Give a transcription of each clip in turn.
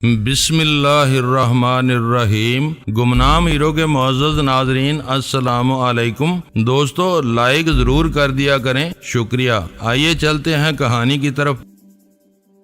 بسم اللہ الرحمن الرحیم۔ گمنام ہیرو کے معزز ناظرین السلام علیکم۔ دوستو لائک ضرور کر دیا کریں، شکریہ۔ آئیے چلتے ہیں کہانی کی طرف۔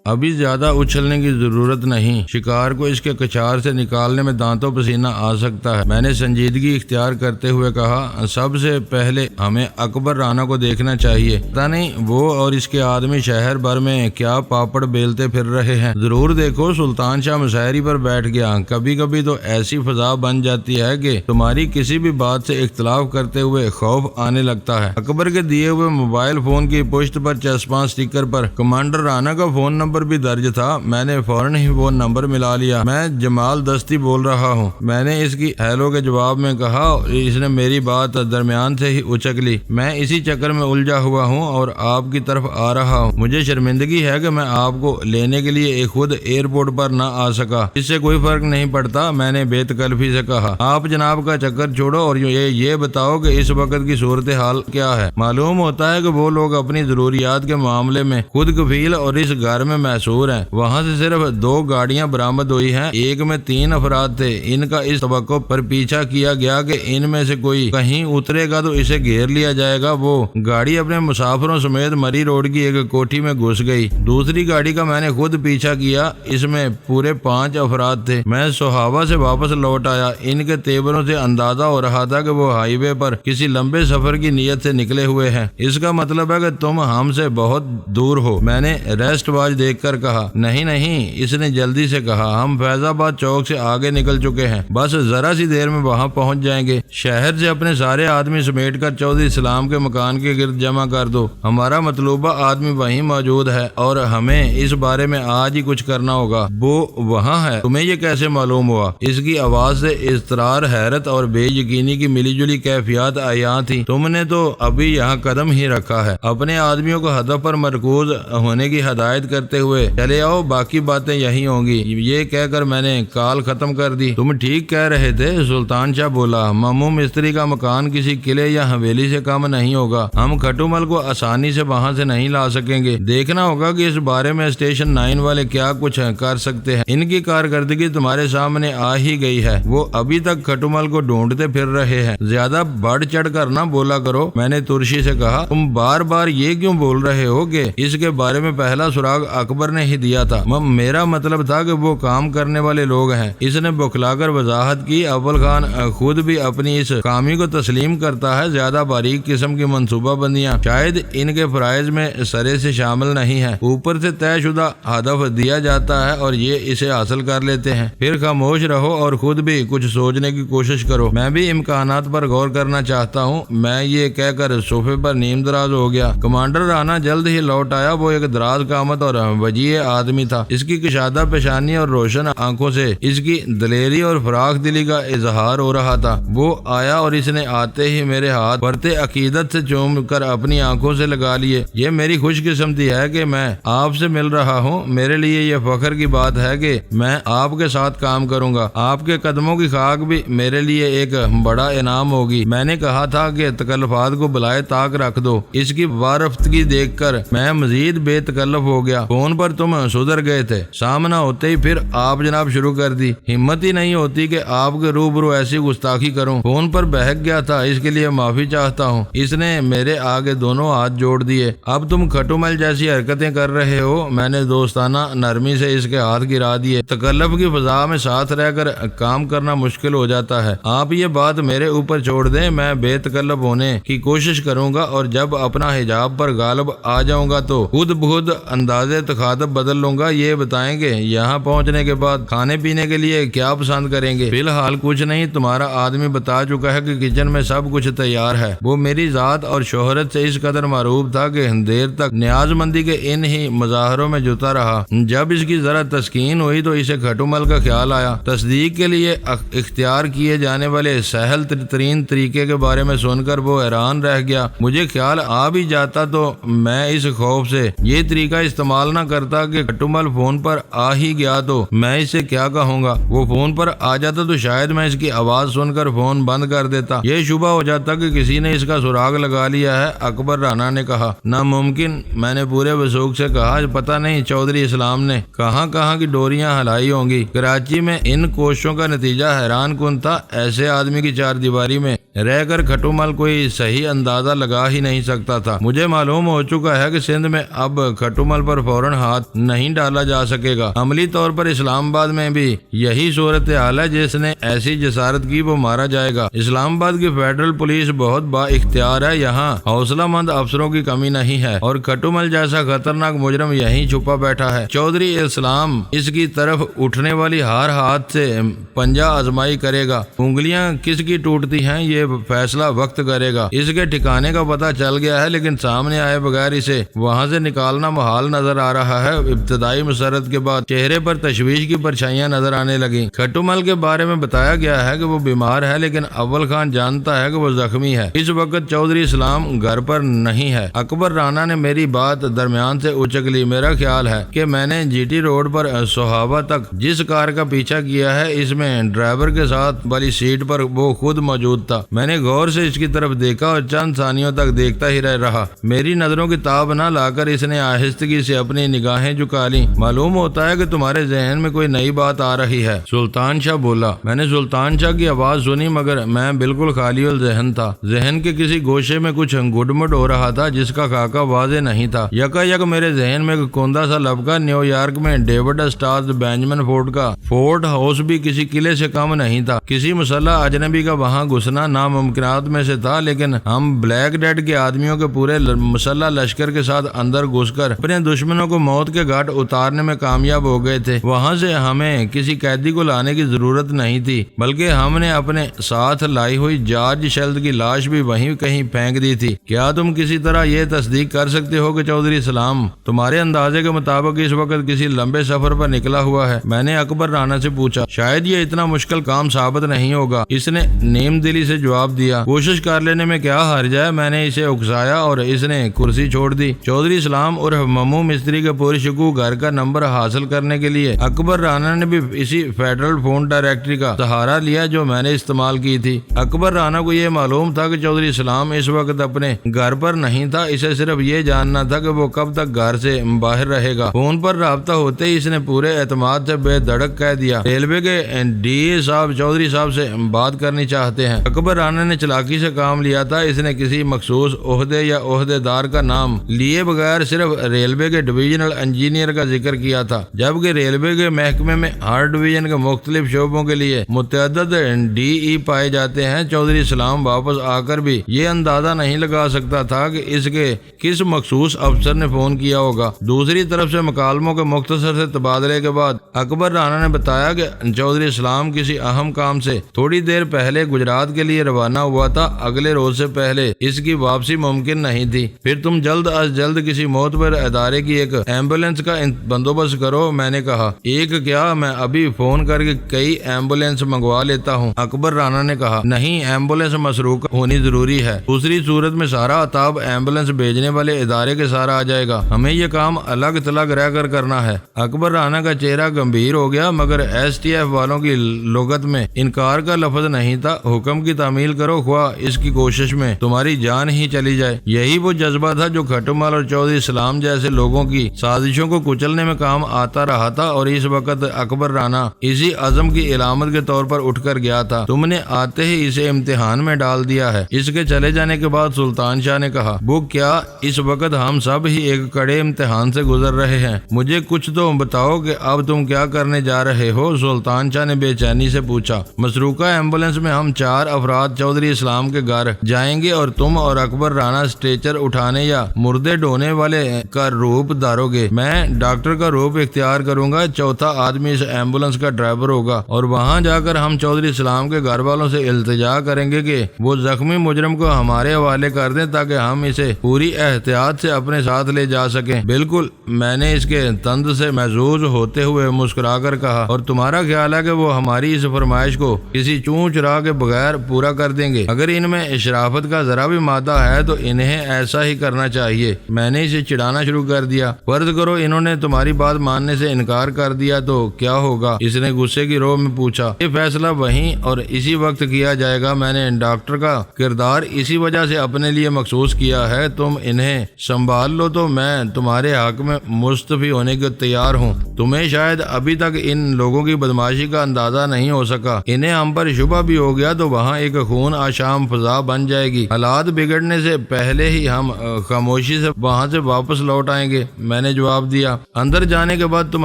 ابھی زیادہ اچھلنے کی ضرورت نہیں، شکار کو اس کے کچار سے نکالنے میں دانتوں پسینہ آ سکتا ہے۔ میں نے سنجیدگی اختیار کرتے ہوئے کہا، سب سے پہلے ہمیں اکبر رانا کو دیکھنا چاہیے۔ پتہ نہیں وہ اور اس کے آدمی شہر بھر میں کیا پاپڑ بیلتے پھر رہے ہیں۔ ضرور دیکھو، سلطان شاہ مشاعری پر بیٹھ گیا۔ کبھی کبھی تو ایسی فضا بن جاتی ہے کہ تمہاری کسی بھی بات سے اختلاف کرتے ہوئے خوف آنے لگتا ہے۔ اکبر کے دیے ہوئے موبائل فون کی پشت پر چسپاں اسٹیکر پر کمانڈر رانا کا فون نمبر بھی درج تھا۔ میں نے فوراً ہی وہ نمبر ملا لیا۔ میں جمال دستی بول رہا ہوں، میں نے اس کی ہیلو کے جواب میں کہا۔ اس نے میری بات درمیان سے ہی اچک لی۔ میں اسی چکر میں الجھا ہوا ہوں اور آپ کی طرف آ رہا ہوں۔ مجھے شرمندگی ہے کہ میں آپ کو لینے کے لیے خود ایئرپورٹ پر نہ آ سکا۔ اس سے کوئی فرق نہیں پڑتا، میں نے بے تکلفی سے کہا۔ آپ جناب کا چکر چھوڑو اور یہ بتاؤ کہ اس وقت کی صورتحال کیا ہے۔ معلوم ہوتا ہے کہ وہ لوگ اپنی ضروریات کے معاملے میں خود کفیل اور اس گھر میں محصور ہیں۔ وہاں سے صرف 2 گاڑیاں برآمد ہوئی ہیں، ایک میں 3 افراد تھے۔ ان کا اس توقع پر پیچھا کیا گیا کہ ان میں سے کوئی کہیں اترے گا تو اسے گھیر لیا جائے گا۔ وہ گاڑی اپنے مسافروں سمیت مری روڈ کی ایک کوٹھی میں گھس گئی۔ دوسری گاڑی کا میں نے خود پیچھا کیا، اس میں پورے 5 افراد تھے۔ میں سہاوا سے واپس لوٹ آیا۔ ان کے تیوروں سے اندازہ ہو رہا تھا کہ وہ ہائی وے پر کسی لمبے سفر کی نیت سے نکلے ہوئے ہیں۔ اس کا مطلب ہے کہ تم ہم سے بہت دور ہو۔ میں نے ریسٹ واچ دیکھ کر کہا۔ نہیں، اس نے جلدی سے کہا، ہم فیض آباد چوک سے آگے نکل چکے ہیں، بس ذرا سی دیر میں وہاں پہنچ جائیں گے۔ شہر سے اپنے سارے آدمی سمیٹ کر چودھری اسلام کے مکان کے گرد جمع کر دو۔ ہمارا مطلوبہ آدمی وہیں موجود ہے اور ہمیں اس بارے میں آج ہی کچھ کرنا ہوگا۔ وہ وہاں ہے؟ تمہیں یہ کیسے معلوم ہوا؟ اس کی آواز سے اضطرار، حیرت اور بے یقینی کی ملی جلی کیفیات عیاں تھی۔ تم نے تو ابھی یہاں قدم ہی رکھا ہے۔ اپنے آدمیوں کو ہدف پر مرکوز ہونے کی ہدایت کرتے ہوئے چلے آؤ، باقی باتیں یہی ہوں گی۔ یہ کہہ کر میں نے کال ختم کر دی۔ تم ٹھیک کہہ رہے تھے، سلطان شاہ بولا۔ ممو مستری کا مکان کسی قلعے یا حویلی سے کم نہیں ہوگا۔ ہم کھٹو مل کو آسانی سے وہاں سے نہیں لا سکیں گے۔ دیکھنا ہوگا کہ اس بارے میں اسٹیشن 9 والے کیا کچھ کر سکتے ہیں۔ ان کی کارکردگی تمہارے سامنے آ ہی گئی ہے۔ وہ ابھی تک کھٹو مل کو ڈھونڈتے پھر رہے ہیں۔ زیادہ بڑھ چڑھ کر نہ بولا کرو، میں نے ترشی سے کہا۔ تم بار بار یہ کیوں بول رہے ہو کہ اس کے بارے میں پہلا سراغ اکبر نے ہی دیا تھا؟ میرا مطلب تھا کہ وہ کام کرنے والے لوگ ہیں۔ اس نے بکھلا کر وضاحت کی۔ اول خان خود بھی اپنی اس کامی کو تسلیم کرتا ہے۔ زیادہ باریک قسم کی منصوبہ بندیاں شاید ان کے فرائض میں سرے سے شامل نہیں ہیں۔ اوپر سے طے شدہ ہدف دیا جاتا ہے اور یہ اسے حاصل کر لیتے ہیں۔ پھر خاموش رہو اور خود بھی کچھ سوچنے کی کوشش کرو۔ میں بھی امکانات پر غور کرنا چاہتا ہوں۔ میں یہ کہہ کر صوفے پر نیم دراز ہو گیا۔ کمانڈر رانا جلد ہی لوٹ آیا۔ وہ ایک دراز قامت اور وجیح آدمی تھا۔ اس کی کشادہ پیشانی اور روشن آنکھوں سے اس کی دلیری اور فراخ دلی کا اظہار ہو رہا تھا۔ وہ آیا اور اس نے آتے ہی میرے ہاتھ پرتے عقیدت سے چوم کر اپنی آنکھوں سے لگا لیے۔ یہ میری خوش قسمتی ہے کہ میں آپ سے مل رہا ہوں۔ میرے لیے یہ فخر کی بات ہے کہ میں آپ کے ساتھ کام کروں گا۔ آپ کے قدموں کی خاک بھی میرے لیے ایک بڑا انعام ہوگی۔ میں نے کہا تھا کہ تکلفات کو بلائے طاق رکھ دو۔ اس کی وارفتگی دیکھ کر میں مزید بے تکلف ہو گیا۔ فون پر تم سدھر گئے تھے، سامنا ہوتے ہی پھر آپ جناب شروع کر دی۔ ہمت ہی نہیں ہوتی کہ آپ کے روبرو ایسی گستاخی کروں۔ فون پر بہک گیا تھا، اس کے لیے معافی چاہتا ہوں۔ اس نے میرے آگے دونوں ہاتھ جوڑ دیے۔ اب تم کھٹو مل جیسی حرکتیں کر رہے ہو۔ میں نے دوستانہ نرمی سے اس کے ہاتھ گرا دیے۔ تکلف کی فضا میں ساتھ رہ کر کام کرنا مشکل ہو جاتا ہے۔ آپ یہ بات میرے اوپر چھوڑ دیں، میں بے تکلف ہونے کی کوشش کروں گا اور جب اپنا حجاب پر غالب آ جاؤں گا تو خود بخود اندازے تخاطب بدل لوں گا۔ یہ بتائیں گے یہاں پہنچنے کے بعد کھانے پینے کے لیے کیا پسند کریں گے؟ فی الحال کچھ نہیں، تمہارا آدمی بتا چکا ہے کہ کچن میں سب کچھ تیار ہے۔ وہ میری ذات اور شہرت سے اس قدر معروف تھا کہ دیر تک نیاز مندی کے ان ہی مظاہروں میں جتا رہا۔ جب اس کی ذرا تسکین ہوئی تو اسے کھٹو مل کا خیال آیا۔ تصدیق کے لیے اختیار کیے جانے والے سہل ترین طریقے کے بارے میں سن کر وہ حیران رہ گیا۔ مجھے خیال آ بھی جاتا تو میں اس خوف سے یہ طریقہ استعمال نہ نہ کرتا کہ کھٹومل فون پر آ ہی گیا تو میں اسے کیا کہوں گا، وہ فون پر آ جاتا تو شاید میں اس کی آواز سن کر فون بند کر دیتا، یہ شبہ ہو جاتا کہ کسی نے اس کا سراغ لگا لیا ہے۔ اکبر رانا نے کہا، ناممکن، میں نے پورے وثوق سے کہا، پتہ نہیں چودھری اسلام نے کہاں کہاں کی ڈوریاں ہلائی ہوں گی۔ کراچی میں ان کوششوں کا نتیجہ حیران کن تھا، ایسے آدمی کی چار دیواری میں رہ کر کھٹومل کوئی صحیح اندازہ لگا ہی نہیں سکتا تھا۔ مجھے معلوم ہو چکا ہے کہ سندھ میں اب کھٹومل پر فوراً ہاتھ نہیں ڈالا جا سکے گا، عملی طور پر اسلام آباد میں بھی یہی صورتحال ہے، جس نے ایسی جسارت کی وہ مارا جائے گا۔ اسلام آباد کی فیڈرل پولیس بہت با اختیار ہے، یہاں حوصلہ مند افسروں کی کمی نہیں ہے، اور کھٹومل جیسا خطرناک مجرم یہیں چھپا بیٹھا ہے۔ چودھری اسلام اس کی طرف اٹھنے والی ہر ہاتھ سے پنجہ آزمائی کرے گا، انگلیاں کس کی ٹوٹتی ہیں یہ فیصلہ وقت کرے گا۔ اس کے ٹھکانے کا پتہ چل گیا ہے، لیکن سامنے آئے بغیر اسے وہاں سے نکالنا محال نظر آ رہا ہے۔ ابتدائی مسرت کے بعد چہرے پر تشویش کی پرچھائیاں نظر آنے لگیں۔ کھٹومل کے بارے میں بتایا گیا ہے کہ وہ بیمار ہے، لیکن اول خان جانتا ہے کہ وہ زخمی ہے۔ اس وقت چودھری اسلام گھر پر نہیں ہے۔ اکبر رانا نے میری بات درمیان سے اچک لی، میرا خیال ہے کہ میں نے جی ٹی روڈ پر سہاوا تک جس کار کا پیچھا کیا ہے، اس میں ڈرائیور کے ساتھ والی سیٹ پر وہ خود موجود تھا۔ میں نے غور سے اس کی طرف دیکھا اور چند ثانیوں تک دیکھتا ہی رہا۔ میری نظروں کی تاب نہ لا کر اس نے آہستگی سے اپنی نگاہیں جھکا لی۔ معلوم ہوتا ہے کہ تمہارے ذہن میں کوئی نئی بات آ رہی ہے، سلطان شاہ بولا۔ میں نے سلطان شاہ کی آواز سنی، مگر میں بالکل خالی الذہن تھا۔ ذہن کے کسی گوشے میں کچھ گڈمڈ ہو رہا تھا جس کا خاکہ واضح نہیں تھا۔ یکا یک میرے ذہن میں ایک کوندا سا لبکا، نیو یارک میں ڈیوڈ اسٹارز بینجمن فورڈ کا فورٹ ہاؤس بھی کسی قلعے سے کم نہیں تھا۔ کسی مسلح اجنبی کا وہاں گھسنا ناممکنات میں سے تھا، لیکن ہم بلیک ڈیڈ کے آدمیوں کے پورے مسلح لشکر کے ساتھ اندر گھس کر اپنے دشمنوں کو موت کے گھاٹ اتارنے میں کامیاب ہو گئے تھے۔ وہاں سے ہمیں کسی قیدی کو لانے کی ضرورت نہیں تھی، بلکہ ہم نے اپنے ساتھ لائی ہوئی جارج شیلد کی لاش بھی وہیں کہیں پھینک دی تھی۔ کیا تم کسی طرح یہ تصدیق کر سکتے ہو کہ چودھری اسلام تمہارے اندازے کے مطابق اس وقت کسی لمبے سفر پر نکلا ہوا ہے؟ میں نے اکبر رانا سے پوچھا۔ شاید یہ اتنا مشکل کام ثابت نہیں ہوگا، اس نے نیم دلی سے جواب دیا۔ کوشش کر لینے میں کیا حرج ہے؟ میں نے اسے اکسایا اور اس نے کرسی چھوڑ دی۔ چودھری اسلام اور ممو مستری کے پرشکوہ گھر کا نمبر حاصل کرنے کے لیے اکبر رانا نے بھی اسی فیڈرل فون ڈائریکٹری کا سہارا لیا جو میں نے استعمال کی تھی۔ اکبر رانا کو یہ معلوم تھا کہ چودھری اسلام اس وقت اپنے گھر پر نہیں تھا، اسے صرف یہ جاننا تھا کہ وہ کب تک گھر سے باہر رہے گا۔ فون پر رابطہ ہوتے ہی اس نے پورے اعتماد سے بے دھڑک کہہ دیا، ریلوے کے ڈی اے صاحب چودھری صاحب سے بات کرنی چاہتے ہیں۔ اکبر رانا نے چلاکی سے کام لیا تھا، اس نے کسی مخصوص عہدے یا عہدے دار کا نام لیے بغیر صرف ریلوے کے ڈویژنل انجینئر کا ذکر کیا تھا، جبکہ ریلوے کے محکمے میں ہر ڈویژن کے مختلف شعبوں کے لیے متعدد ڈی ای پائے جاتے ہیں۔ چودھری اسلام واپس آ کر بھی یہ اندازہ نہیں لگا سکتا تھا کہ اس کے کس مخصوص افسر نے فون کیا ہوگا۔ دوسری طرف سے مکالموں کے مختصر سے تبادلے کے بعد اکبر رانا نے بتایا کہ چودھری اسلام کسی اہم کام سے تھوڑی دیر پہلے گجرات کے لیے روانہ ہوا تھا، اگلے روز سے پہلے اس کی واپسی ممکن نہیں تھی۔ پھر تم جلد از جلد کسی معتبر ادارے کی ایک ایمبولینس کا بندوبست کرو، میں نے کہا۔ ایک کیا، میں ابھی فون کر کے کئی ایمبولینس منگوا لیتا ہوں، اکبر رانا نے کہا۔ نہیں، ایمبولینس مسروق ہونی ضروری ہے، دوسری صورت میں سارا عطاب ایمبولینس بھیجنے والے ادارے کے سارا آ جائے گا، ہمیں یہ کام الگ تھلگ رہ کر کرنا ہے۔ اکبر رانا کا چہرہ گمبھیر ہو گیا، مگر ایس ٹی ایف والوں کی لغت میں انکار کا لفظ نہیں تھا۔ حکم کی تعمیل کرو، خواہ اس کی کوشش میں تمہاری جان ہی چلی جائے۔ یہی وہ جذبہ تھا جو کھٹومل اور چودھری اسلام جیسے لوگوں کی سازشوں کو کچلنے میں کام آتا رہا تھا، اور اس وقت اکبر رانا اسی عزم کی علامت کے طور پر اٹھ کر گیا تھا۔ تم نے آتے ہی اسے امتحان میں ڈال دیا ہے۔ اس کے چلے جانے کے بعد سلطان شاہ نے کہا، وہ کیا اس وقت ہم سب ہی ایک کڑے امتحان سے گزر رہے ہیں؟ مجھے کچھ تو بتاؤ کہ اب تم کیا کرنے جا رہے ہو؟ سلطان شاہ نے بے چینی سے پوچھا۔ مسروقہ ایمبولینس میں ہم 4 افراد چودھری اسلام کے گھر جائیں گے اور تم اور اکبر رانا اسٹریچر اٹھانے یا مردے ڈھونے والے کا روپ دھارو گے۔ میں ڈاکٹر کا روپ اختیار کروں گا، چوتھا آدمی اس ایمبولینس کا ڈرائیور ہوگا، اور وہاں جا کر ہم چودھری اسلام کے گھر والوں سے التجا کریں گے کہ وہ زخمی مجرم کو ہمارے حوالے کر دیں تاکہ ہم اسے پوری احتیاط سے اپنے ساتھ لے جا سکیں۔ بالکل، میں نے اس کے طنز سے محظوظ ہوتے ہوئے مسکرا کر کہا، اور تمہارا خیال ہے کہ وہ ہماری اس فرمائش کو کسی چون چرا کے بغیر پورا پورا کر دیں گے۔ اگر ان میں اشرافت کا ذرا بھی مادہ ہے تو انہیں ایسا ہی کرنا چاہیے۔ میں نے اسے چڑھانا شروع کر دیا۔ فرض کرو انہوں نے تمہاری بات ماننے سے انکار کر دیا تو کیا ہوگا؟ اس نے غصے کی روح میں پوچھا۔ یہ فیصلہ وہیں اور اسی وقت کیا جائے گا۔ میں نے ڈاکٹر کا کردار اسی وجہ سے اپنے لیے مخصوص کیا ہے۔ تم انہیں سنبھال لو تو میں تمہارے حق میں مستعفی ہونے کے تیار ہوں۔ تمہیں شاید ابھی تک ان لوگوں کی بدماشی کا اندازہ نہیں ہو سکا۔ انہیں ہم پر شبہ بھی ہو گیا تو وہاں ایک خون آشام فضا بن جائے گی۔ حالات بگڑنے سے پہلے ہی ہم خاموشی سے وہاں سے واپس لوٹ آئیں گے۔ میں نے جواب دیا، اندر جانے کے بعد تم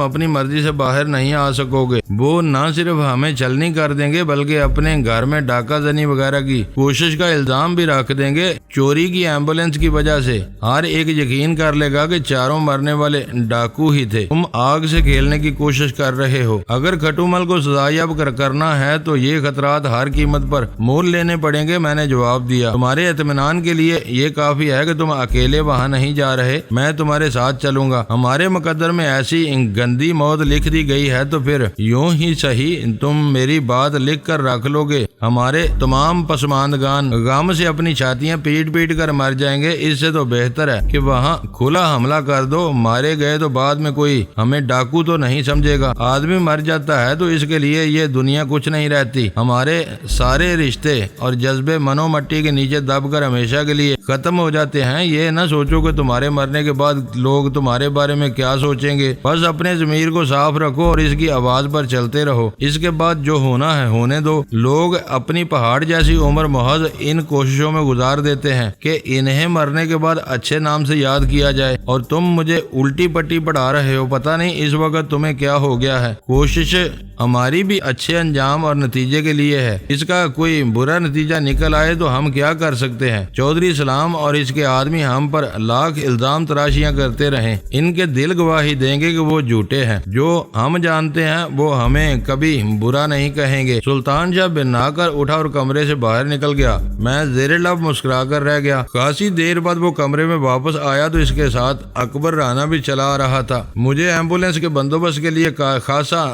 اپنی مرضی سے باہر نہیں آ سکو گے۔ وہ نہ صرف ہمیں چلنی کر دیں گے بلکہ اپنے گھر میں ڈاکہ زنی وغیرہ کی کوشش کا الزام بھی رکھ دیں گے چوری کی ایمبولینس کی وجہ سے۔ ہر ایک یقین کر لے گا کہ چاروں مرنے والے ڈاکو ہی تھے۔ تم آگ سے کھیلنے کی کوشش کر رہے ہو۔ اگر کھٹو مل کو سزایاب کرنا ہے تو یہ خطرات ہر قیمت پر مول لینے پڑیں گے۔ میں نے جواب دیا، تمہارے اطمینان کے لیے یہ کافی ہے کہ تم اکیلے وہاں نہیں جا رہے، میں تمہارے ساتھ چلوں گا۔ ہمارے مقدر میں ایسی گندی موت لکھ دی گئی ہے تو پھر یوں ہی صحیح تم میری بات لکھ کر رکھ لو گے۔ ہمارے تمام پسماندگان غم سے اپنی چھاتیاں پیٹ پیٹ کر مر جائیں گے۔ اس سے تو بہتر ہے کہ وہاں کھلا حملہ کر دو۔ مارے گئے تو بعد میں کوئی ہمیں ڈاکو تو نہیں سمجھے گا۔ آدمی مر جاتا ہے تو اس کے لیے یہ دنیا کچھ نہیں رہتی۔ ہمارے سارے رشتے اور جذبے منو مٹی کے نیچے دب کر ہمیشہ کے لیے ختم ہو جاتے ہیں۔ یہ نہ سوچو کہ تمہارے مرنے کے بعد لوگ تمہارے بارے میں کیا سوچیں گے۔ بس اپنے ضمیر کو صاف رکھو اور اس کی آواز پر چلتے رہو۔ اس کے بعد جو ہونا ہے ہونے دو۔ لوگ اپنی پہاڑ جیسی عمر محض ان کوششوں میں گزار دیتے ہیں کہ انہیں مرنے کے بعد اچھے نام سے یاد کیا جائے، اور تم مجھے الٹی پٹی پڑھا رہے ہو۔ پتہ نہیں اس وقت تمہیں کیا ہو گیا ہے۔ کوشش ہماری بھی اچھے انجام اور نتیجے کے لیے ہے۔ اس کا کوئی برا نتیجہ نکل آئے تو ہم کیا کر سکتے ہیں؟ چودھری اسلام اور اس کے آدمی ہم پر لاکھ الزام تراشیاں کرتے رہیں، ان کے دل گواہی دیں گے کہ وہ جھوٹے ہیں۔ جو ہم جانتے ہیں وہ ہمیں کبھی برا نہیں کہیں گے۔ سلطان شاہ بنا کر اٹھا اور کمرے سے باہر نکل گیا۔ میں زیر لب مسکرا کر رہ گیا۔ خاصی دیر بعد وہ کمرے میں واپس آیا تو اس کے ساتھ اکبر رانا بھی چلا آ رہا تھا۔ مجھے ایمبولینس کے بندوبست کے لیے خاصا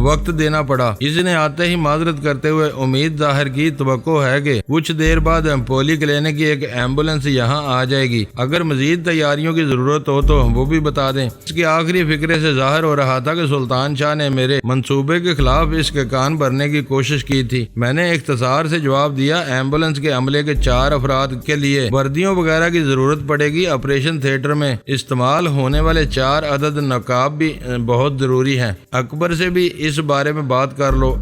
وقت دینا پڑا۔ اس نے آتے ہی معذرت کرتے ہوئے امید ظاہر کی، توقع ہے کہ کچھ دیر بعد پولی کلینک کی ایک ایمبولینس یہاں آ جائے گی۔ اگر مزید تیاریوں کی ضرورت ہو تو وہ بھی بتا دیں۔ اس کی آخری فکرے سے ظاہر ہو رہا تھا کہ سلطان شاہ نے میرے منصوبے کے خلاف اس کے کان بھرنے کی کوشش کی تھی۔ میں نے اختصار سے جواب دیا، ایمبولینس کے عملے کے 4 افراد کے لیے وردیوں وغیرہ کی ضرورت پڑے گی۔ آپریشن تھیٹر میں استعمال ہونے والے 4 عدد نقاب بھی بہت ضروری ہیں۔ اکبر سے بھی اس بارے میں بات کر لو۔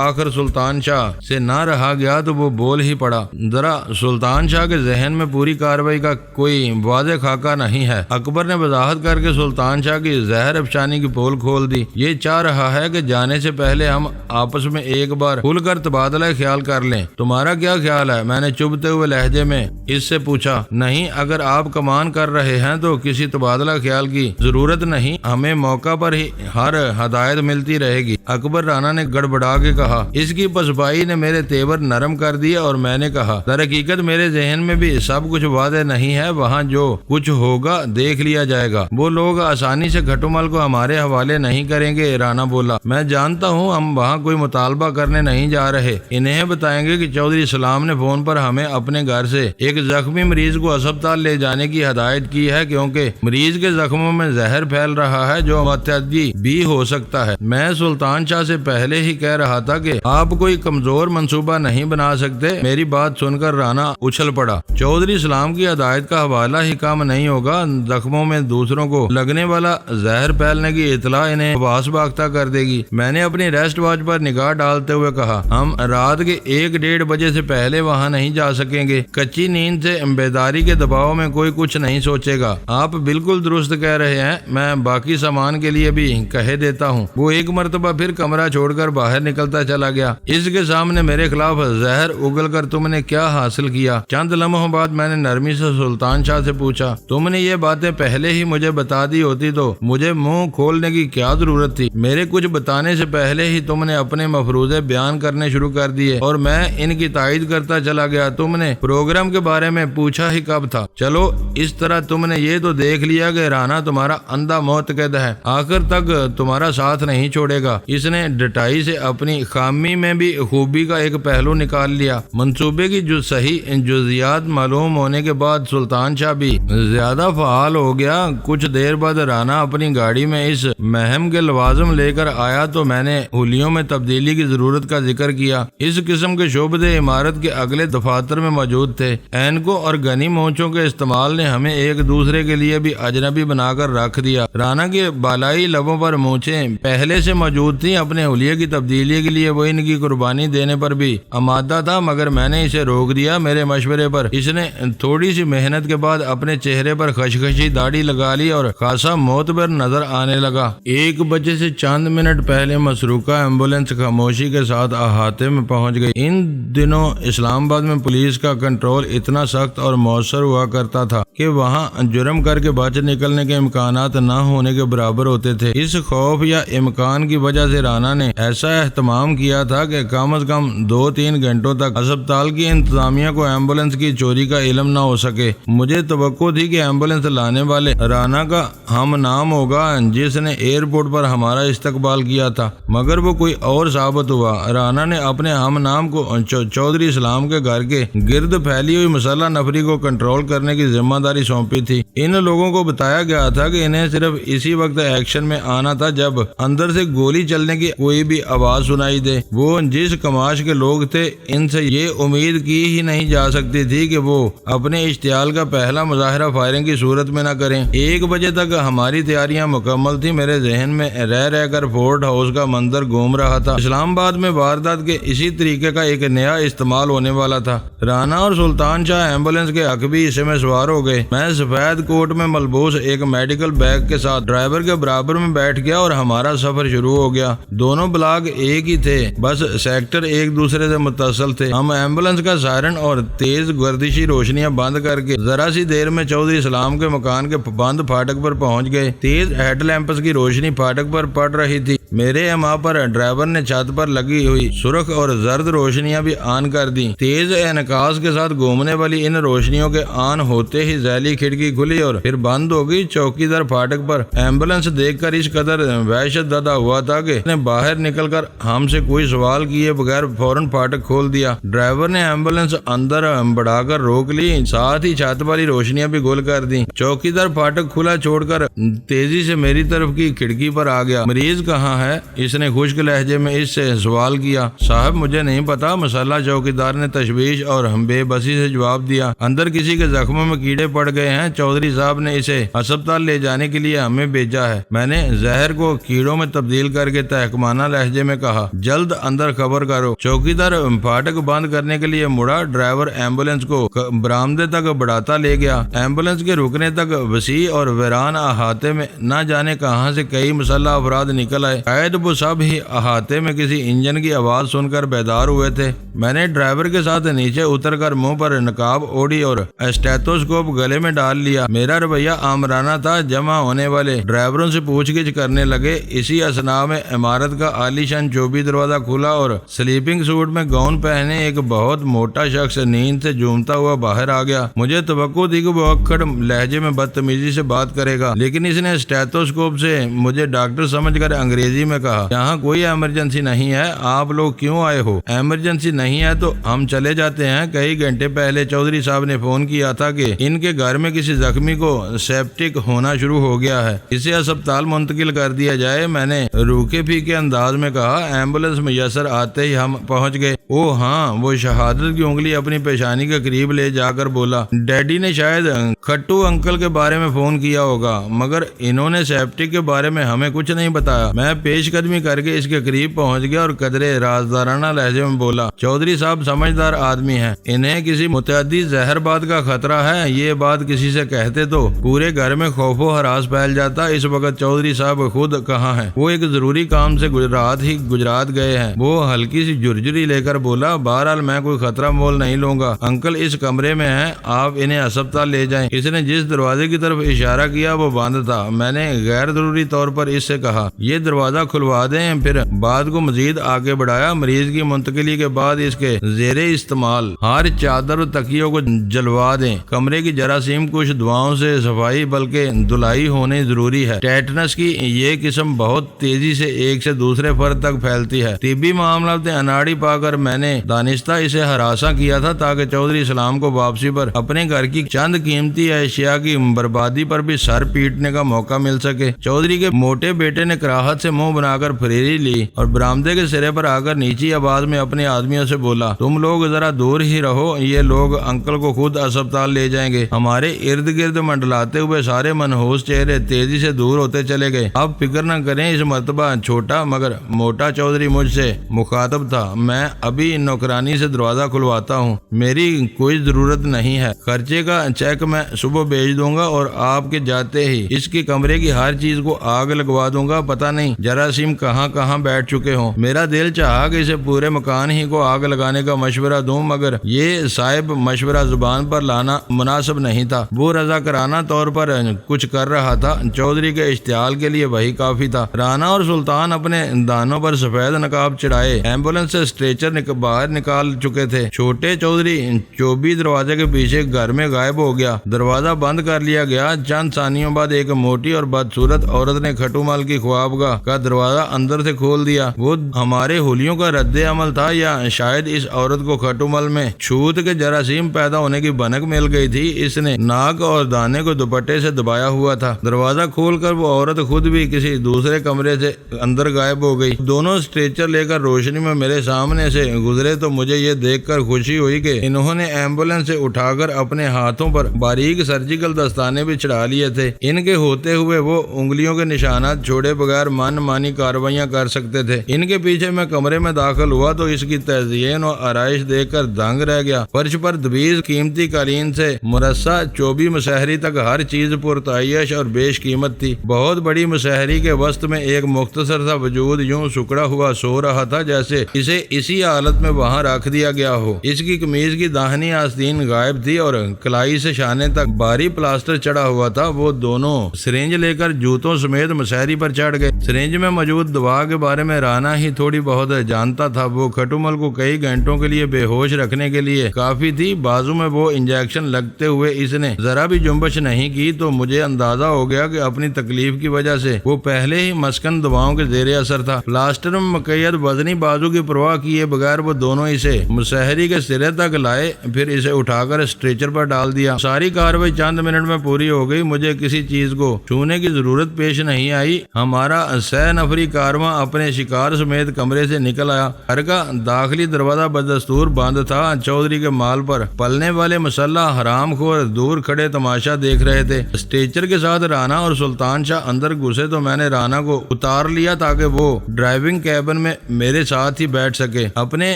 آخر سلطان شاہ سے نہ رہا گیا تو وہ بول ہی پڑا، ذرا سلطان شاہ کے ذہن میں پوری کارروائی کا کوئی واضح خاکہ نہیں ہے۔ اکبر نے وضاحت کر کے سلطان شاہ کی زہر افشانی کی پول کھول دی۔ یہ چاہ رہا ہے کہ جانے سے پہلے ہم آپس میں ایک بار کھل کر تبادلہ خیال کر لیں۔ تمہارا کیا خیال ہے؟ میں نے چبھتے ہوئے لہجے میں اس سے پوچھا۔ نہیں، اگر آپ کمان کر رہے ہیں تو کسی تبادلہ خیال کی ضرورت نہیں، ہمیں موقع پر ہی ہر ہدایت ملتی رہے گی۔ اکبر رانا نے گڑبڑا کے کہا۔ اس کی پسپائی نے میرے تیور نرم کر دیے اور میں نے کہا، در حقیقت میرے ذہن میں بھی سب کچھ واضح نہیں ہے، وہاں جو کچھ ہوگا دیکھ لیا جائے گا۔ وہ لوگ آسانی سے کھٹو مل کو ہمارے حوالے نہیں کریں گے۔ رانا بولا، میں جانتا ہوں، ہم وہاں کوئی مطالبہ کرنے نہیں جا رہے۔ انہیں بتائیں گے کہ چودھری اسلام نے فون پر ہمیں اپنے گھر سے ایک زخمی مریض کو ہسپتال لے جانے کی ہدایت کی ہے، کیونکہ مریض کے زخموں میں زہر پھیل رہا ہے جو متعدی بھی ہو سکتا ہے۔ میں سلطان شاہ سے پہلے ہی کہہ رہا تھا کہ آپ کوئی کمزور منصوبہ نہیں بنا سکتے۔ میری بات سن کر رانا اچھل پڑا۔ چودھری اسلام کی ہدایت کا حوالہ ہی کام نہیں ہوگا۔ زخموں میں دوسروں کو لگنے والا زہر پھیلنے کی اطلاع انہیں حواس باختہ کر دے گی۔ میں نے اپنی ریسٹ واچ پر نگاہ ڈالتے ہوئے کہا، ہم رات کے 1-1:30 بجے سے پہلے وہاں نہیں جا سکیں گے۔ کچی نیند سے بیداری کے دباؤ میں کوئی کچھ نہیں سوچے گا۔ آپ بالکل درست کہہ رہے ہیں، میں باقی سامان کے لیے بھی کہہ دیتا ہوں۔ وہ ایک مرتبہ پھر کمرہ چھوڑ کر باہر نکلتا چلا گیا۔ اس کے سامنے میرے خلاف زہر اگل کر تم نے کیا حاصل کیا؟ چند لمحوں بعد میں نے نرمی سے سلطان شاہ سے پوچھا، تم نے یہ باتیں پہلے ہی مجھے بتا دی ہوتی تو مجھے منہ کھولنے کی کیا ضرورت تھی؟ میرے کچھ بتانے سے پہلے ہی تم نے اپنے مفروضے بیان کرنے شروع کر دیے اور میں ان کی تائید کرتا چلا گیا۔ تم نے پروگرام کے بارے میں پوچھا ہی کب تھا؟ چلو، اس طرح تم نے یہ تو دیکھ لیا کہ رانا تمہارا اندھا معتقد ہے۔ آخر تک تمہارا ساتھ نہیں چھوڑے گا۔ اس نے ڈٹائی سے اپنی خامی میں بھی خوبی کا ایک پہلو نکال لیا۔ منصوبے کی جو صحیح جزیات معلوم ہونے کے بعد سلطان شاہ بھی زیادہ فعال ہو گیا۔ کچھ دیر بعد رانا اپنی گاڑی میں اس مہم کے لوازم لے کر آیا تو میں نے حلیوں میں تبدیلی کی ضرورت کا ذکر کیا۔ اس قسم کے شعبے عمارت کے اگلے دفاتر میں موجود تھے۔ اینکوں اور گنی مونچھوں کے استعمال نے ہمیں ایک دوسرے کے لیے بھی اجنبی بنا کر رکھ دیا۔ رانا کے بالائی لبوں پر مونچھیں پہلے سے موجود تھیں۔ اپنے حلیے کی تبدیلی کے لیے وہ ان کی قربانی دینے پر بھی آمادہ تھا، مگر میں نے اسے روک دیا۔ میرے مشورے پر اس نے تھوڑی سی محنت کے بعد اپنے چہرے پر خشخشی داڑھی لگا لی اور خاصا معتبر نظر آنے لگا۔ 1 بجے سے چند منٹ پہلے مسروقہ ایمبولینس خاموشی کے ساتھ احاطے میں پہنچ گئی۔ ان دنوں اسلام آباد میں پولیس کا کنٹرول اتنا سخت اور مؤثر ہوا کرتا تھا کہ وہاں جرم کر کے بچ نکلنے کے امکانات نہ ہونے کے برابر ہوتے تھے۔ اس خوف یا امکان کی وجہ سے رانا نے ایسا اہتمام کیا تھا کہ کم از کم 2-3 گھنٹوں تک اسپتال کی انتظامیہ کو ایمبولینس کی چوری کا علم نہ ہو سکے۔ مجھے توقع تھی کہ ایمبولینس لانے والے رانا کا ہم نام ہوگا جس نے ایئرپورٹ پر ہمارا استقبال کیا تھا، مگر وہ کوئی اور ثابت ہوا۔ رانا نے اپنے ہم نام کو چودھری اسلام کے گھر کے گرد پھیلی ہوئی مسلح نفری کو کنٹرول کرنے کی ذمہ داری سونپی تھی۔ ان لوگوں کو بتایا گیا تھا کہ انہیں صرف اسی وقت ایکشن میں آنا تھا جب اندر سے گولی چلنے کی کوئی بھی آواز سنائی دے۔ وہ جس کماش کے لوگ تھے، ان سے یہ امید کی ہی نہیں جا سکتی تھی کہ وہ اپنے اشتعال کا پہلا مظاہرہ فائرنگ کی صورت میں نہ کریں۔ 1 بجے تک ہماری تیاریاں مکمل تھیں۔ میرے ذہن میں رہ کر فورٹ ہاؤس کا منظر گھوم رہا تھا۔ اسلام آباد میں واردات کے اسی طریقے کا ایک نیا استعمال ہونے والا تھا۔ رانا اور سلطان شاہ ایمبولینس کے عقبی حصے میں سوار ہو گئے۔ میں سفید کوٹ میں ملبوس ایک میڈیکل بیگ کے ساتھ ڈرائیور کے برابر میں بیٹھ گیا اور ہمارا سفر شروع ہو گیا۔ دونوں بلاک ایک ہی تھے، بس سیکٹر ایک دوسرے سے متصل تھے۔ ہم ایمبولینس کا سائرن اور تیز گردشی روشنیاں بند کر کے ذرا سی دیر میں چودھری اسلام کے مکان کے بند پھاٹک پر پہنچ گئے۔ تیز ہیڈ لیمپس کی روشنی پھاٹک پر پڑ رہی تھی۔ میرے اما پر ڈرائیور نے چھت پر لگی ہوئی سرخ اور زرد روشنیاں بھی آن کر دی۔ تیز انعکاس کے ساتھ گھومنے والی ان روشنیوں کے آن ہوتے ہی ذیلی کھڑکی کھلی اور پھر بند ہو گئی۔ چوکیدار پھاٹک پر ایمبولینس دیکھ کر اس قدر وحشت زدہ ہوا تھا کہ اس نے باہر نکل کر ہم سے کوئی سوال کیے بغیر فوراً پھاٹک کھول دیا۔ ڈرائیور نے ایمبولینس اندر بڑھا کر روک لی، ساتھ ہی چھت والی روشنیاں بھی گل کر دی۔ چوکیدار پھاٹک کھلا چھوڑ کر تیزی سے میری طرف کی کھڑکی پر آ گیا۔ مریض کہاں ہے؟ اس نے خشک لہجے میں اس سے سوال کیا۔ صاحب مجھے نہیں پتا، مسلح چوکیدار نے تشویش اور بے بسی سے جواب دیا۔ اندر کسی کے زخموں میں کیڑے پڑ گئے ہیں، چودھری صاحب نے اسے ہسپتال لے جانے کے لیے ہمیں بھیجا ہے۔ میں نے زہر کو کیڑوں میں تبدیل کر کے تحکمانہ لہجے میں کہا، جلد اندر خبر کرو۔ چوکیدار پھاٹک بند کرنے کے لیے مڑا۔ ڈرائیور ایمبولینس کو برآمدے تک بڑھاتا لے گیا۔ ایمبولینس کے رکنے تک وسیع اور ویران احاطے میں نہ جانے کہاں سے کئی مسلح افراد نکل آئے۔ شاید وہ سب ہی احاطے میں کسی انجن کی آواز سن کر بیدار ہوئے تھے۔ میں نے ڈرائیور کے ساتھ نیچے اتر کر منہ پر نقاب اوڑھی اور اسٹیتھوسکوپ گلے میں ڈال لیا۔ میرا رویہ آمرانہ تھا۔ جمع ہونے والے ڈرائیوروں سے پوچھ گچھ کرنے لگے۔ اسی اثناء میں عمارت کا عالی شان چوبی دروازہ کھلا اور سلیپنگ سوٹ میں گاؤن پہنے ایک بہت موٹا شخص نیند سے جھومتا ہوا باہر آ گیا۔ مجھے توقع تھی کہ وہ اکڑ لہجے میں بدتمیزی سے بات کرے گا، لیکن اس نے اسٹیتھوسکوپ سے مجھے ڈاکٹر سمجھ کر انگریزی میں کہا، یہاں کوئی ایمرجنسی نہیں ہے، آپ لوگ کیوں آئے ہو؟ ایمرجنسی نہیں ہے تو ہم چلے جاتے ہیں۔ کئی گھنٹے پہلے چودھری صاحب نے فون کیا تھا کہ ان کے گھر میں کسی زخمی کو سیپٹک ہونا شروع ہو گیا ہے، اسے اسپتال منتقل کر دیا جائے۔ میں نے روکے پھیکے انداز میں کہا۔ ایمبولینس میسر آتے ہی ہم پہنچ گئے۔ او ہاں، وہ شہادت کی انگلی اپنی پیشانی کے قریب لے جا کر بولا، ڈیڈی نے شاید کھٹو انکل کے بارے میں فون کیا ہوگا، مگر انہوں نے سیپٹک کے بارے میں ہمیں کچھ نہیں بتایا۔ میں پیش قدمی کر کے اس کے قریب پہنچ گیا اور قدرے رازدارانہ لہجے میں بولا، چودھری صاحب سمجھدار آدمی ہیں، انہیں کسی متعدی زہر باد کا خطرہ ہے۔ یہ بات کسی سے کہتے تو پورے گھر میں خوف و ہراس پھیل جاتا۔ اس وقت چودھری صاحب خود کہاں ہیں؟ وہ ایک ضروری کام سے گجرات گئے ہیں۔ وہ ہلکی سی جرجری لے کر بولا، بہرحال میں کوئی خطرہ مول نہیں لوں گا، انکل اس کمرے میں ہیں، آپ انہیں اسپتال لے جائیں۔ اس نے جس دروازے کی طرف اشارہ کیا وہ بند تھا۔ میں نے غیر ضروری طور پر اس سے کہا، یہ دروازہ دروازہ کھلوا دیں، پھر بات کو مزید آگے بڑھایا۔ مریض کی منتقلی کے بعد اس کے زیر استعمال ہر چادر و تکیوں کو جلوا دیں۔ کمرے کی جراثیم کچھ دواؤں سے صفائی بلکہ دھلائی ہونے ضروری ہے۔ ٹیٹنس کی یہ قسم بہت تیزی سے ایک سے دوسرے فرد تک پھیلتی ہے۔ طبی معاملات اناڑی پا کر میں نے دانستہ اسے ہراساں کیا تھا تاکہ چودھری اسلام کو واپسی پر اپنے گھر کی چند قیمتی اشیاء کی بربادی پر بھی سر پیٹنے کا موقع مل سکے۔ چودھری کے موٹے بیٹے نے کراہت سے منہ بنا کر پھریری لی اور برآمدے کے سرے پر آ کر نیچی آواز میں اپنے آدمیوں سے بولا، تم لوگ ذرا دور ہی رہو، یہ لوگ انکل کو خود اسپتال لے جائیں گے۔ ہمارے ارد گرد منڈلاتے ہوئے سارے منحوس چہرے تیزی سے دور ہوتے چلے گئے۔ اب فکر نہ کریں، اس مرتبہ چھوٹا مگر موٹا چودھری مجھ سے مخاطب تھا۔ میں ابھی نوکرانی سے دروازہ کھلواتا ہوں، میری کوئی ضرورت نہیں ہے۔ خرچے کا چیک میں صبح بھیج دوں گا اور آپ کے جاتے ہی اس کی کمرے کی ہر چیز کو آگ لگوا دوں گا۔ پتہ نہیں جراثیم کہاں کہاں بیٹھ چکے ہوں۔ میرا دل چاہا کہ اسے پورے مکان ہی کو آگ لگانے کا مشورہ دوں، مگر یہ صاحب مشورہ زبان پر لانا مناسب نہیں تھا۔ وہ رضاکارانہ طور پر کچھ کر رہا تھا، چودھری کے اشتعال کے لیے وہی کافی تھا۔ رانا اور سلطان اپنے دانوں پر سفید نقاب چڑھائے ایمبولینس سے اسٹریچر باہر نکال چکے تھے۔ چھوٹے چودھری چوبی دروازے کے پیچھے گھر میں غائب ہو گیا۔ دروازہ بند کر لیا گیا۔ چند ثانیوں بعد ایک موٹی اور بدصورت عورت نے کھٹومل کی خوابگاہ کا دروازہ اندر سے کھول دیا۔ وہ ہمارے حلیوں کا رد عمل تھا یا شاید اس عورت کو کھٹومل میں چھوت کے جراثیم پیدا ہونے کی بھنک مل گئی تھی۔ اس نے ناک اور دانے کو دوپٹے سے دبایا ہوا تھا۔ دروازہ کھول کر وہ عورت خود بھی کسی دوسرے کمرے سے اندر غائب ہو گئی۔ دونوں اسٹریچر لے کر روشنی میں میرے سامنے سے گزرے تو مجھے یہ دیکھ کر خوشی ہوئی کہ انہوں نے ایمبولینس سے اٹھا کر اپنے ہاتھوں پر باریک سرجیکل دستانے بھی چڑھا لیے تھے۔ ان کے ہوتے ہوئے وہ انگلیوں کے نشانات چھوڑے بغیر من مانی کارروائیاں کر سکتے تھے۔ ان کے پیچھے میں کمرے میں داخل ہوا تو اس کی تزئین و آرائش دیکھ کر دنگ رہ گیا۔ فرش پر دبیز قیمتی قالین سے مرصع چوبی مسحری تک ہر چیز پرتعیش اور بیش قیمت تھی۔ بہت بڑی مسحری کے وسط میں ایک مختصر سا وجود یوں سکڑا ہوا سو رہا تھا جیسے اسے اسی حالت میں وہاں رکھ دیا گیا ہو۔ اس کی قمیض کی داہنی آستین غائب تھی اور کلائی سے شانے تک بھاری پلاسٹر چڑھا ہوا تھا۔ وہ دونوں سرنج لے کر جوتوں سمیت مسحری پر چڑھ گئے۔ سرنج میں موجود دوا کے بارے میں رانا ہی تھوڑی بہت جانتا تھا۔ وہ کھٹومل کو کئی گھنٹوں کے لیے بے ہوش رکھنے کے لیے کافی تھی۔ بازو میں وہ انجیکشن لگتے ہوئے اس نے ذرا بھی جنبش نہیں کی تو مجھے اندازہ ہو گیا کہ اپنی تکلیف کی وجہ سے وہ پہلے ہی مسکن دواؤں کے زیر اثر تھا۔ پلاسٹر میں مقید وزنی بازو کی پرواہ کیے بغیر وہ دونوں اسے مسحری کے سرے تک لائے، پھر اسے اٹھا کر اسٹریچر پر ڈال دیا۔ ساری کارروائی چند منٹ میں پوری ہو گئی۔ مجھے کسی چیز کو چھونے کی ضرورت پیش نہیں آئی۔ ہمارا 6 نفری کارواں اپنے شکار سمیت کمرے سے نکل آیا۔ گھر کا داخلی دروازہ بدستور بند تھا۔ چودھری کے مال پر پلنے والے مسلح حرام خور دور کھڑے تماشا دیکھ رہے تھے۔ اسٹریچر کے ساتھ رانا اور سلطان شاہ اندر گھسے تو میں نے رانا کو اتار لیا تاکہ وہ ڈرائیونگ کیبن میں میرے ساتھ ہی بیٹھ سکے۔ اپنے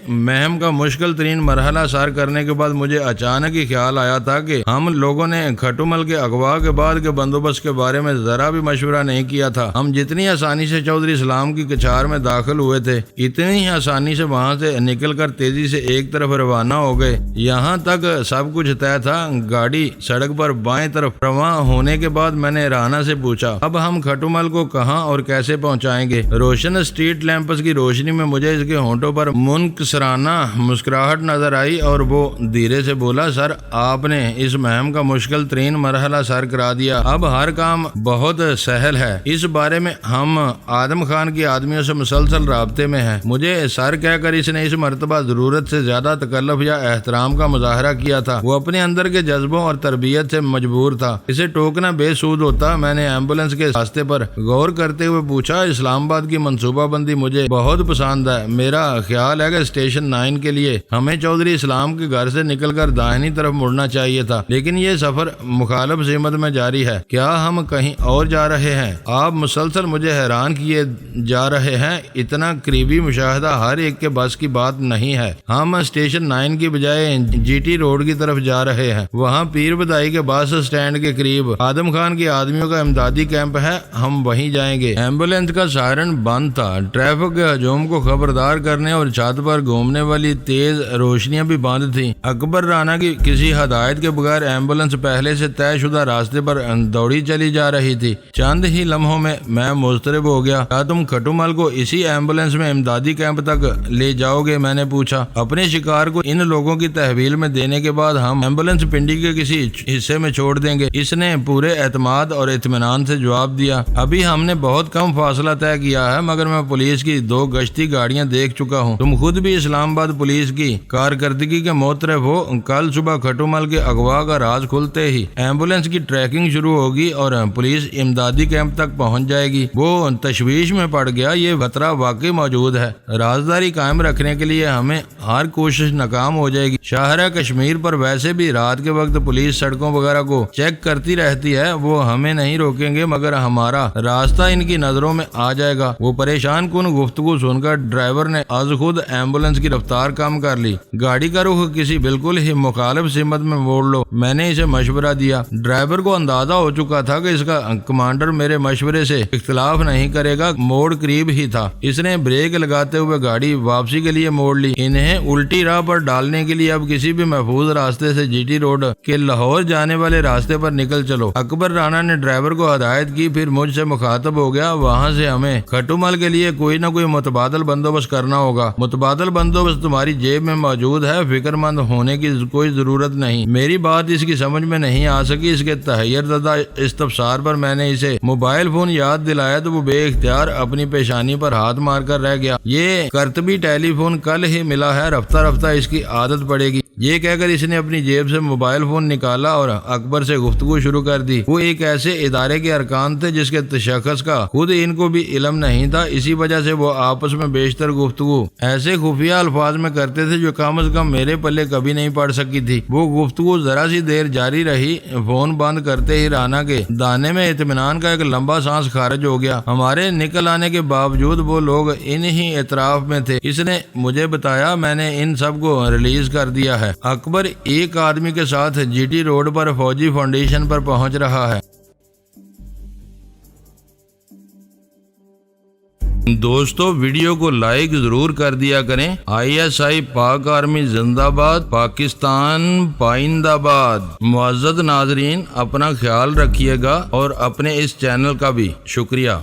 مہم کا مشکل ترین مرحلہ سار کرنے کے بعد مجھے اچانک ہی خیال آیا تھا کہ ہم لوگوں نے کھٹومل کے اغوا کے بعد کے بندوبست کے بارے میں ذرا بھی مشورہ نہیں کیا تھا۔ ہم جتنی آسانی سے چودھری اسلام کی کچھار میں داخل ہوئے تھے اتنی ہی آسانی سے وہاں سے نکل کر تیزی سے ایک طرف روانہ ہو گئے۔ یہاں تک سب کچھ طے تھا۔ گاڑی سڑک پر بائیں طرف رواں ہونے کے بعد میں نے رانا سے پوچھا، اب ہم کھٹومل کو کہاں اور کیسے پہنچائیں گے؟ روشن اسٹریٹ لیمپس کی روشنی میں مجھے اس کے ہونٹوں پر منکسرانہ مسکراہٹ نظر آئی اور وہ دھیرے سے بولا، سر آپ نے اس مہم کا مشکل ترین مرحلہ سر کرا دیا۔ اب ہر کام بہت سہل ہے۔ اس بارے میں ہم آدم خان کے آدمیوں سے مسلسل رابطے میں ہیں۔ مجھے سر کہہ کر اس نے اس مرتبہ ضرورت سے زیادہ تکلف یا احترام کا مظاہرہ کیا تھا۔ وہ اپنے اندر کے جذبوں اور تربیت سے مجبور تھا۔ اسے ٹوکنا بے سود ہوتا۔ میں نے ایمبولینس کے راستے پر غور کرتے ہوئے پوچھا، اسلام آباد کی منصوبہ بندی مجھے بہت پسند ہے۔ میرا خیال ہے کہ اسٹیشن 9 کے لیے ہمیں چودھری اسلام کے گھر سے نکل کر داہنی طرف مڑنا چاہیے تھا، لیکن یہ سفر مخالف سمت میں جاری ہے۔ کیا ہم کہیں اور جا رہے ہیں؟ آپ مسلسل مجھے حیران کیے جا رہے ہیں۔ اتنا قریبی مشاہدہ ہر ایک کے بس کی بات نہیں ہے۔ ہم اسٹیشن 9 کی بجائے جی ٹی روڈ کی طرف جا رہے ہیں۔ وہاں پیر بدائی کے بس سٹینڈ کے قریب آدم خان کے آدمیوں کا امدادی کیمپ ہے، ہم وہیں جائیں گے۔ ایمبولینس کا سائرن بند تھا۔ ٹریفک کے ہجوم کو خبردار کرنے اور چھت پر گھومنے والی تیز روشنیاں بھی بند تھیں۔ اکبر رانا کی کسی ہدایت کے بغیر ایمبولینس پہلے سے طے شدہ راستے پر دوڑی چلی جا رہی تھی۔ چند ہی لمحوں میں مضطرب ہو گیا گیا، کیا تم کھٹومل کو اسی ایمبولینس میں امدادی کیمپ تک لے جاؤ گے؟ میں نے پوچھا۔ اپنے شکار کو ان لوگوں کی تحویل میں دینے کے بعد ہم ایمبولینس پنڈی کے کسی حصے میں چھوڑ دیں گے، اس نے پورے اعتماد اور اطمینان سے جواب دیا۔ ابھی ہم نے بہت کم فاصلہ طے کیا ہے، مگر میں پولیس کی 2 گشتی گاڑیاں دیکھ چکا ہوں۔ تم خود بھی اسلام آباد پولیس کی کارکردگی کے معترف ہو۔ کل صبح کھٹومل کے اغوا کا راز کھلتے ہی ایمبولینس کی ٹریکنگ شروع ہوگی اور پولیس امدادی کیمپ تک پہنچ جائے گی۔ وہ تشویش میں پڑ گیا، یہ خطرہ واقعی موجود ہے۔ رازداری قائم رکھنے کے لیے ہمیں ہر کوشش ناکام ہو جائے گی۔ شاہراہ کشمیر پر ویسے بھی رات کے وقت پولیس سڑکوں وغیرہ کو چیک کرتی رہتی ہے، وہ ہمیں نہیں روکیں گے مگر ہمارا راستہ ان کی نظروں میں آ جائے گا۔ وہ پریشان کن گفتگو سن کر ڈرائیور نے از خود ایمبولینس کی رفتار کم کر لی۔ گاڑی کا رخ کسی بالکل ہی مخالف سمت میں موڑ لو، میں نے اسے مشورہ دیا۔ ڈرائیور کو اندازہ ہو چکا تھا کہ اس کا کمانڈر میرے مشورے سے اختلاف نہیں کرے گا، موڑ قریب ہی تھا۔ اس نے بریک لگاتے ہوئے گاڑی واپسی کے لیے موڑ لی۔ انہیں الٹی راہ پر ڈالنے کے لیے اب کسی بھی محفوظ راستے سے جی ٹی روڈ کے لاہور جانے والے راستے پر نکل چلو۔ اکبر رانا نے ڈرائیور کو ہدایت کی، پھر مجھ سے مخاطب ہو گیا، وہاں سے ہمیں کھٹومل کے لیے کوئی نہ کوئی متبادل بندوبست کرنا ہوگا۔ متبادل بندوبست تمہاری جیب میں موجود ہے، فکر مند ہونے کی کوئی ضرورت نہیں۔ میری بات اس کی سمجھ میں نہیں آ سکی۔ اس کے تحیر زدہ استفسار پر میں نے اسے موبائل فون یاد دلایا تو وہ بے اختیار اپنی پیشانی پر ہاتھ مار کر رہ گیا۔ یہ کرتبی ٹیلی فون کل ہی ملا ہے، رفتہ رفتہ اس کی عادت پڑے گی۔ یہ کہہ کر اس نے اپنی جیب سے موبائل فون نکالا اور اکبر سے گفتگو شروع کر دی۔ وہ ایک ایسے ادارے کے ارکان تھے جس کے تشخص کا خود ان کو بھی علم نہیں تھا، اسی وجہ سے وہ آپس میں بیشتر گفتگو ایسے خفیہ الفاظ میں کرتے تھے جو کم از کم میرے پلے کبھی نہیں پڑ سکی تھی۔ وہ گفتگو ذرا سی دیر جاری رہی، فون بند کرتے ہی رانا کے دانے میں اطمینان کا ایک لمبا سانس خارج ہو گیا۔ ہمارے نکل آنے کے باوجود وہ لوگ انہی اطراف میں تھے۔ اس نے مجھے بتایا، میں نے ان سب کو ریلیز کر دیا ہے۔ اکبر ایک آدمی کے ساتھ جی ٹی روڈ پر فوجی فاؤنڈیشن پر پہنچ رہا ہے۔ دوستو ویڈیو کو لائک ضرور کر دیا کریں۔ ISI پاک آرمی زندہ باد، پاکستان پائندہ باد۔ معزز ناظرین، اپنا خیال رکھیے گا اور اپنے اس چینل کا بھی شکریہ۔